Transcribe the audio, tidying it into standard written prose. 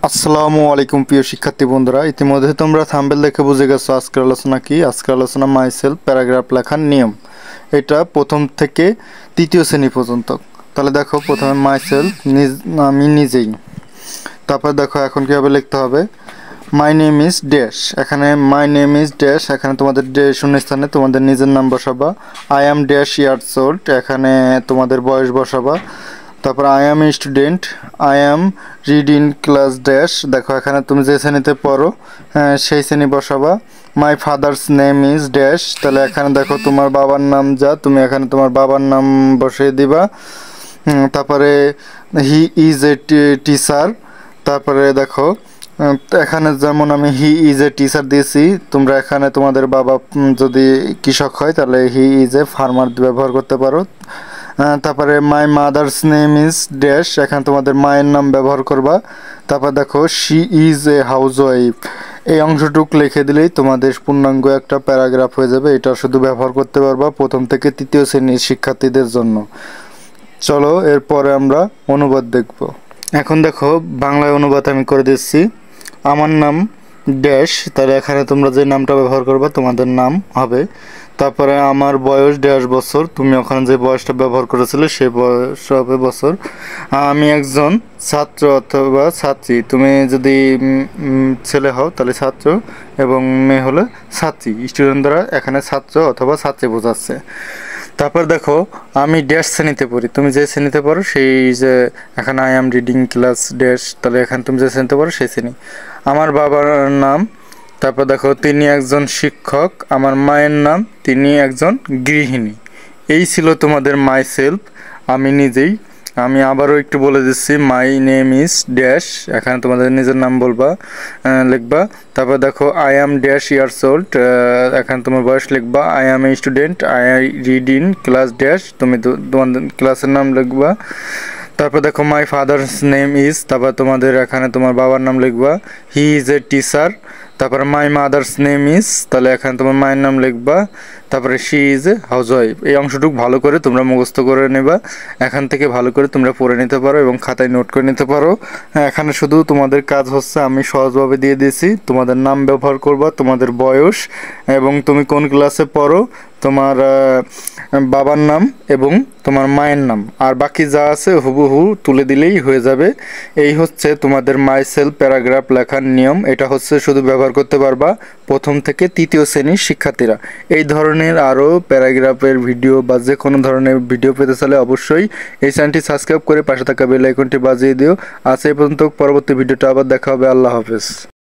আসসালামু আলাইকুম প্রিয় শিক্ষার্থী বন্ধুরা, ইতিমধ্যে তোমরা থাম্বনেল দেখে বুঝে গেছো আজকের আলোচনা কি। আজকের আলোচনা মাইসেলফ প্যারাগ্রাফ লেখার নিয়ম। এটা প্রথম থেকে তৃতীয় শ্রেণী পর্যন্ত। তাহলে দেখো, প্রথমে মাইসেলফ আমি নিজেই। তারপর দেখো এখন কীভাবে লিখতে হবে। মাই নেম ইজ ড্যাশ, এখানে মাই নেম ইজ ড্যাশ, এখানে তোমাদের শূন্য স্থানে তোমাদের নিজের নাম বসাবা। I am dash years old, এখানে তোমাদের বয়স বসাবা। তারপর I am student, I am read in class dash, দেখো এখানে তুমি যে শ্রেণীতে পড়ো সেই শ্রেণী বসাবা। My father's name is dash, তাহলে এখানে দেখো তোমার বাবার নাম যা, তুমি এখানে তোমার বাবার নাম বসিয়ে দিবা। তারপরে হি ইজ এ টিচার, তারপরে দেখো এখানে যেমন আমি হি ইজ এ টিচার দিয়েছি, তোমরা এখানে তোমাদের বাবা যদি কৃষক হয় তাহলে হি ইজ এ ফার্মার ব্যবহার করতে পারো। তারপরে my mother's name is dash, এখানে তোমাদের মায়ের নাম ব্যবহার করবা। তারপর দেখো she is a house wife, এই অংশটুক লিখে দিলেই তোমাদের পূর্ণাঙ্গ একটা প্যারাগ্রাফ হয়ে যাবে। এটা শুধু ব্যবহার করতে পারবা প্রথম থেকে তৃতীয় শ্রেণীর শিক্ষার্থীদের জন্য। চলো এরপরে আমরা অনুবাদ দেখব। এখন দেখো বাংলায় অনুবাদ আমি করে দিচ্ছি। আমার নাম ড্যাশ, তাহলে এখানে তোমরা যে নামটা ব্যবহার করবা তোমাদের নাম হবে। তারপরে আমার বয়স ড্যাশ বছর, তুমি ওখানে যে বয়সটা ব্যবহার করেছিলে সেই বয়স হবে বছর। আমি একজন ছাত্র অথবা ছাত্রী, তুমি যদি ছেলে হও তাহলে ছাত্র এবং মেয়ে হলে ছাত্রী। স্টুডেন্ট দ্বারা এখানে ছাত্র অথবা ছাত্রী বোঝাচ্ছে। তারপর দেখো আমি ড্যাশ শ্রেণীতে পড়ি, তুমি যে শ্রেণীতে পড়ো সেই যে এখানে I am reading class dash, তাহলে এখানে তুমি যে শ্রেণীতে পড়ো সেই শ্রেণী। আমার বাবার নাম, তারপর দেখো তিনি একজন শিক্ষক। আমার মায়ের নাম, তিনি একজন গৃহিণী। এই ছিল তোমাদের মাই সেলফ, আমি নিজেই। আমি আবারও একটু বলে দিচ্ছি, মাই নেম ইজ ড্যাশ, এখানে তোমাদের নিজের নাম বলবা, লিখবা। তারপর দেখো I am dash years old, এখানে তোমার বয়স লিখবা। I am a student, I read in class dash, তুমি তোমাদের ক্লাসের নাম লিখবা। তারপর দেখো মাই ফাদার্স নেম ইজ, তারপর তোমাদের এখানে তোমার বাবার নাম লিখবা। হি ইজ এ টিচার, তারপরে মাই মাদার্স নেম ইজ, তাহলে এখানে তোমার মায়ের নাম লিখবা। তারপরে she is a house wife. এই অংশটুকু ভালো করে তোমরা মুখস্থ করে নেবা, এখান থেকে ভালো করে তোমরা পড়ে নিতে পারো এবং খাতায় নোট করে নিতে পারো। এখানে শুধু তোমাদের কাজ হচ্ছে, আমি সহজভাবে দিয়ে দিয়েছি, তোমাদের নাম ব্যবহার করবা, তোমাদের বয়স এবং তুমি কোন ক্লাসে পড়ো, তোমার বাবার নাম এবং তোমার মায়ের নাম, আর বাকি যা আছে হুবহু তুলে দিলেই হয়ে যাবে। এই হচ্ছে তোমাদের মাই সেলফ প্যারাগ্রাফ লেখার নিয়ম। এটা হচ্ছে শুধু ব্যবহার করতে পারবা প্রথম থেকে তৃতীয় শ্রেণীর শিক্ষার্থীরা। এই ধরনের আরও প্যারাগ্রাফের ভিডিও বা যে কোনো ধরনের ভিডিও পেতে চাইলে অবশ্যই এই চ্যানেলটি সাবস্ক্রাইব করে পাশে থাকা বেল আইকনটি বাজিয়ে দিও। আজ এই পর্যন্ত, পরবর্তী ভিডিওটা আবার দেখা হবে। আল্লাহ হাফেজ।